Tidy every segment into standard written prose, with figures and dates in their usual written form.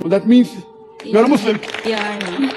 That means you're a Muslim. Yeah.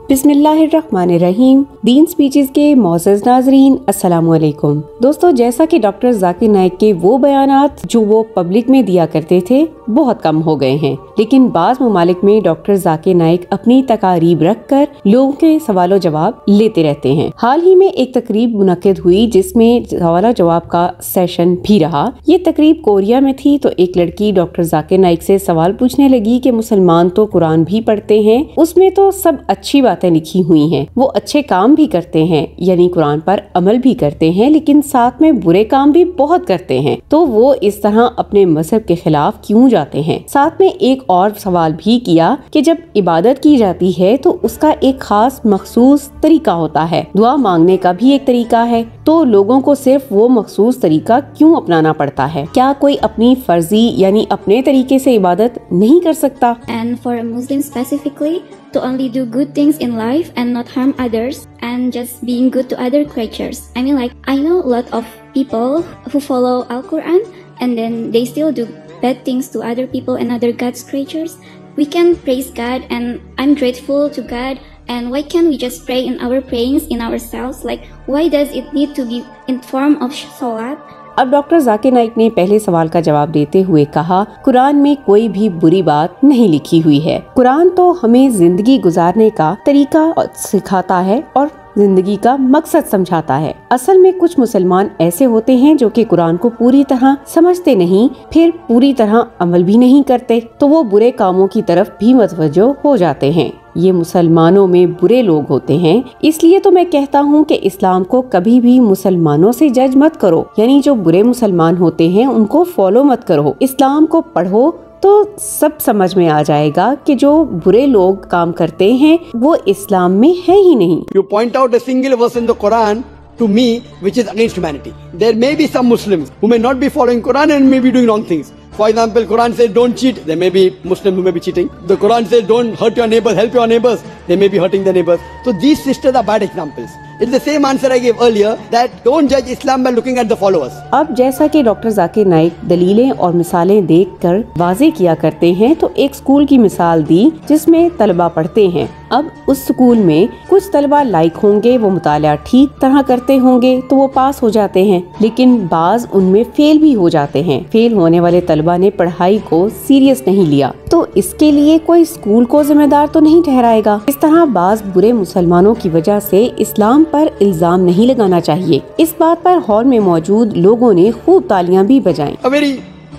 बिस्मिल्लाहिर्रहमानिर्रहीम। दीन speeches के मोअज़्ज़ज़ नाज़रीन, अस्सलामु अलैकुम। दोस्तों, जैसा कि डॉक्टर जाकिर नाइक के वो बयानात जो वो पब्लिक में दिया करते थे बहुत कम हो गए हैं, लेकिन बाज़ ममालिक में डॉक्टर जाकिर नाइक अपनी तकारीब रखकर लोगों के सवालों जवाब लेते रहते हैं। हाल ही में एक तकरीब मुनक्किद हुई जिसमें सवाल जवाब का सेशन भी रहा। ये तकरीब कोरिया में थी। तो एक लड़की डॉक्टर जाकिर नाइक से सवाल पूछने लगी कि मुसलमान तो कुरान भी पढ़ते हैं, उसमें तो सब अच्छी बातें लिखी हुई हैं, वो अच्छे काम भी करते हैं, यानी कुरान पर अमल भी करते हैं, लेकिन साथ में बुरे काम भी बहुत करते हैं, तो वो इस तरह अपने मजहब के खिलाफ क्यों जाते हैं। साथ में एक और सवाल भी किया कि जब इबादत की जाती है तो उसका एक खास मखसूस तरीका होता है, दुआ मांगने का भी एक तरीका है, तो लोगों को सिर्फ वो मखसूस तरीका क्यों अपनाना पड़ता है? क्या कोई अपनी फर्जी यानी अपने तरीके से इबादत नहीं कर सकता? And for a Muslim specifically, to only do good things in life and not harm others and just being good to other creatures. I mean, like, I know a lot of people who follow Al-Quran and then they still do bad things to other people and other God's creatures. We can praise God and I'm grateful to God. And why can't we just pray in our prayings in ourselves? Like, why does it need to be in form of salat? अब doctor Zakir Naik ने पहले सवाल का जवाब देते हुए कहा, कुरान में कोई भी बुरी बात नहीं लिखी हुई है। कुरान तो हमें जिंदगी गुजारने का तरीका सिखाता है और जिंदगी का मकसद समझाता है। असल में कुछ मुसलमान ऐसे होते हैं जो कि कुरान को पूरी तरह समझते नहीं, फिर पूरी तरह अमल भी नहीं करते, तो वो बुरे कामों की तरफ भी मुतवज्जो हो जाते हैं। ये मुसलमानों में बुरे लोग होते हैं। इसलिए तो मैं कहता हूँ कि इस्लाम को कभी भी मुसलमानों से जज मत करो, यानी जो बुरे मुसलमान होते हैं उनको फॉलो मत करो। इस्लाम को पढ़ो तो सब समझ में आ जाएगा कि जो बुरे लोग काम करते हैं वो इस्लाम में है ही नहीं। You point out a single verse in the Quran to me which is against humanity. There may be some Muslims who may not be following Quran and may be doing wrong things. For example, Quran says don't cheat. There may be Muslims who may be cheating. The Quran says don't hurt your neighbors, help your neighbors. They may be hurting their neighbors. So these sisters are bad examples. It's the same answer I gave earlier that don't judge Islam by looking at the followers. अब जैसा कि doctor Zakir Naik दलीलें और मिसालें देखकर वाज़े किया करते हैं, तो एक स्कूल की मिसाल दी जिसमें तलबा पढ़ते हैं। अब उस स्कूल में कुछ तलबा लाइक होंगे, वो मुताला ठीक तरह करते होंगे तो वो पास हो जाते हैं, लेकिन बाज उनमें फेल भी हो जाते हैं। फेल होने वाले तलबा ने पढ़ाई को सीरियस नहीं लिया, तो इसके लिए कोई स्कूल को जिम्मेदार तो नहीं ठहराएगा। इस तरह बाज बुरे मुसलमानों की वजह से इस्लाम पर इल्जाम नहीं लगाना चाहिए। इस बात पर हॉल में मौजूद लोगों ने खूब तालियां भी बजाईं। A very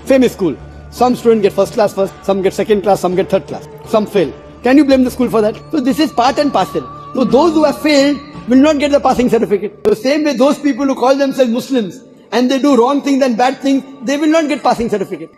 famous school. Some students get first class first, some get second class, some get third class, some fail. Can you blame the school for that? So this is part and parcel. So those who have failed will not get the passing certificate. The same way those people who call themselves Muslims and they do wrong things and bad things, they will not get passing certificate.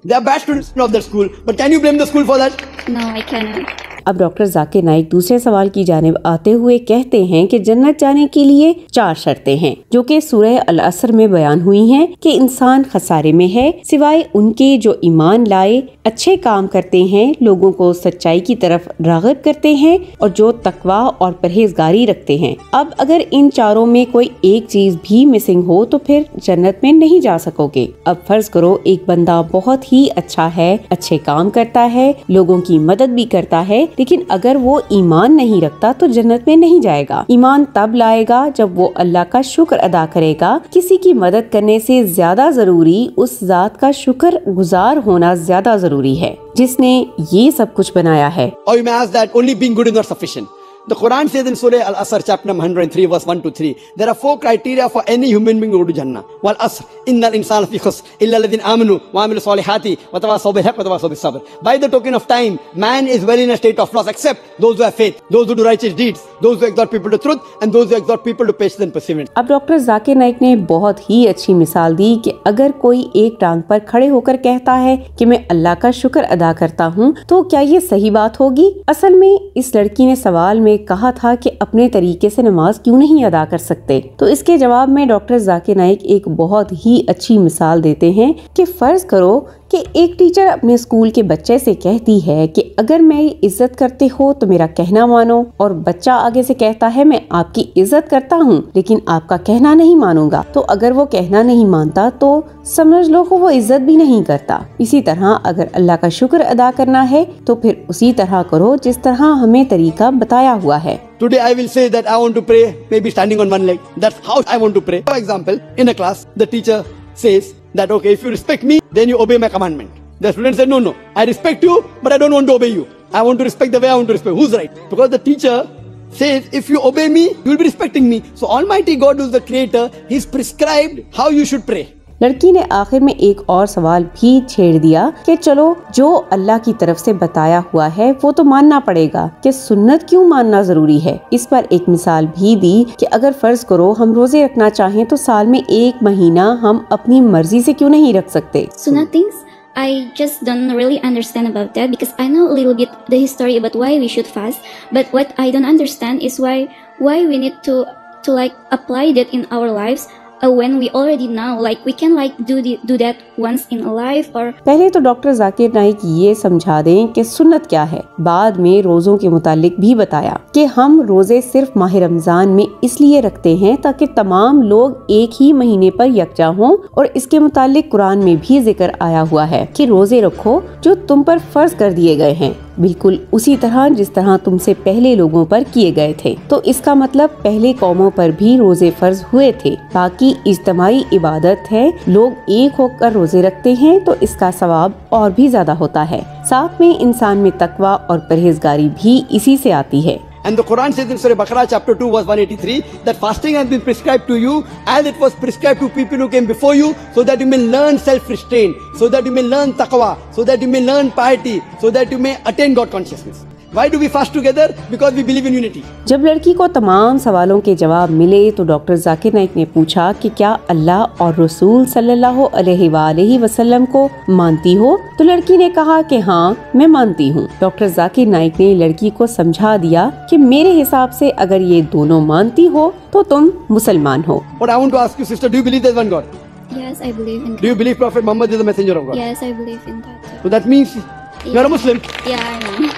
They are bad students of that school. But can you blame the school for that? No, I cannot. अब doctor Zakir Naik दूसरे सवाल की जानिब आते हुए कहते हैं कि जन्नत जाने के लिए 4 शर्तें हैं जो कि सूरह अल असर में बयान हुई हैं कि इंसान खसारे में है सिवाय उनके जो ईमान लाए, अच्छे काम करते हैं, लोगों को सच्चाई की तरफ राग़िब करते हैं और जो तकवा और परहेजगारी रखते हैं। अब अगर इन चारों में कोई एक चीज भी मिसिंग हो तो फिर जन्नत में नहीं जा सकोगे। अब फर्ज करो एक बंदा बहुत ही अच्छा है, अच्छे काम करता है, लोगों की मदद भी करता है, लेकिन अगर वो ईमान नहीं रखता तो जन्नत में नहीं जाएगा। ईमान तब लाएगा जब वो अल्लाह का शुक्र अदा करेगा। किसी की मदद करने से ज्यादा जरूरी उस जात का शुक्र गुजार होना ज्यादा जरूरी है जिसने ये सब कुछ बनाया है। Or you may ask that only being good is not sufficient. The Quran says in Surah Al-Asr, chapter number 103, verse 1 to 3, there are 4 criteria for any human being to go to Jannah. Wal asr, innal insana fi khusr, illa alladhina amanu wa amilu salihati wa tawasaw bil haqq wa tawasaw bis sabr. By the token of time, man is well in a state of loss except those who have faith, those who do righteous deeds, those who exhort people to truth and those who exhort people to patience and perseverance. अब doctor Zakir Naik ने बहुत ही अच्छी मिसाल दी कि अगर कोई एक टांग पर खड़े होकर कहता है कि मैं अल्लाह का शुक्र अदा करता हूँ तो क्या ये सही बात होगी? असल में इस लड़की ने सवाल में कहा था कि अपने तरीके से नमाज क्यों नहीं अदा कर सकते, तो इसके जवाब में डॉक्टर जाकिर नाइक एक बहुत ही अच्छी मिसाल देते हैं कि फर्ज करो कि एक टीचर अपने स्कूल के बच्चे से कहती है कि अगर मेरी इज्जत करते हो तो मेरा कहना मानो, और बच्चा आगे से कहता है मैं आपकी इज्जत करता हूँ लेकिन आपका कहना नहीं मानूंगा। तो अगर वो कहना नहीं मानता तो समझ लो कि वो इज्जत भी नहीं करता। इसी तरह अगर अल्लाह का शुक्र अदा करना है तो फिर उसी तरह करो जिस तरह हमें तरीका बताया हुआ है। Today I will say that I want to pray, maybe standing on one leg. That's how I want to pray. For example, in a class, the teacher says that, okay, if you respect me, then you obey my commandment. The student said, no, I respect you, but I don't want to obey you. I want to respect the way I want to respect. Who's right? Because the teacher says, if you obey me, you will be respecting me. So Almighty God, who is the creator, He's prescribed how you should pray. लड़की ने आखिर में एक और सवाल भी छेड़ दिया कि चलो जो अल्लाह की तरफ से बताया हुआ है वो तो मानना पड़ेगा, कि सुन्नत क्यों मानना जरूरी है। इस पर एक मिसाल भी दी कि अगर फर्ज करो हम रोजे रखना चाहें तो साल में 1 महीना हम अपनी मर्जी से क्यों नहीं रख सकते। Sunnah things, I just don't really understand about that because I know a little bit the history about why we should fast, but what I don't understand is why we need to like apply that in our lives. When we already know, like we can like do that once in a life or. पहले तो doctor Zakir Naik ये समझा दें कि सुन्नत क्या है। बाद में रोजों के मुतालिक भी बताया कि हम रोजे सिर्फ माह रमजान में इसलिए रखते हैं ताकि तमाम लोग एक ही महीने पर यकजा हों, और इसके मुतालिक कुरान में भी जिक्र आया हुआ है कि रोजे रखो जो तुम पर फर्ज कर दिए गए हैं, बिल्कुल उसी तरह जिस तरह तुमसे पहले लोगों पर किए गए थे। तो इसका मतलब पहले कौमों पर भी रोजे फर्ज हुए थे। बाकी इज्तिमाई इबादत है, लोग एक होकर रोजे रखते हैं तो इसका सवाब और भी ज्यादा होता है। साथ में इंसान में तकवा और परहेजगारी भी इसी से आती है। And the Quran says in Surah Baqarah chapter 2 verse 183 that fasting has been prescribed to you as it was prescribed to people who came before you, so that you may learn self-restraint, so that you may learn taqwa, so that you may learn piety, so that you may attain God consciousness. Why do we fast together? Because we believe in unity. जब लड़की को तमाम सवालों के जवाब मिले तो doctor Zakir Naik ने पूछा कि क्या अल्लाह और रसूल सल्लल्लाहु अलैहि वसल्लम को मानती हो? तो लड़की ने कहा कि हाँ मैं मानती हूँ। डॉक्टर जाकिर नाइक ने लड़की को समझा दिया कि मेरे हिसाब से अगर ये दोनों मानती हो तो तुम मुसलमान हो। But I want to ask you, sister, do you believe there's one God? Yes, I believe in that. Do you believe Prophet Muhammad is the messenger of God? Yes, I believe in that. So that means you are a Muslim. Yeah, I know.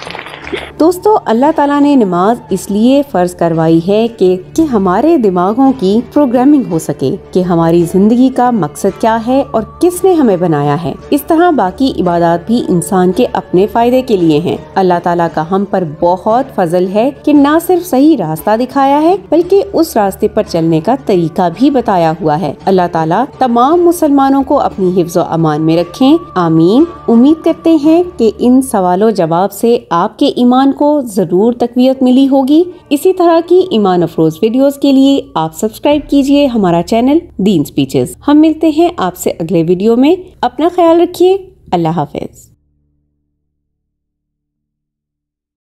दोस्तों अल्लाह ताला ने नमाज इसलिए फर्ज करवाई है कि हमारे दिमागों की प्रोग्रामिंग हो सके कि हमारी जिंदगी का मकसद क्या है और किसने हमें बनाया है। इस तरह बाकी इबादत भी इंसान के अपने फायदे के लिए हैं। अल्लाह ताला का हम पर बहुत फजल है कि न सिर्फ सही रास्ता दिखाया है बल्कि उस रास्ते पर चलने का तरीका भी बताया हुआ है। अल्लाह ताला तमाम मुसलमानों को अपनी हिफ्ज़ व अमान में रखें, आमीन। उम्मीद करते हैं कि इन सवालों जवाब से आपके ईमान को जरूर तकवीयत मिली होगी। इसी तरह की ईमान अफरोज वीडियोस के लिए आप सब्सक्राइब कीजिए हमारा चैनल दीन स्पीचेस। हम मिलते हैं आपसे अगले वीडियो में। अपना ख्याल रखिए। अल्लाह हाफिज।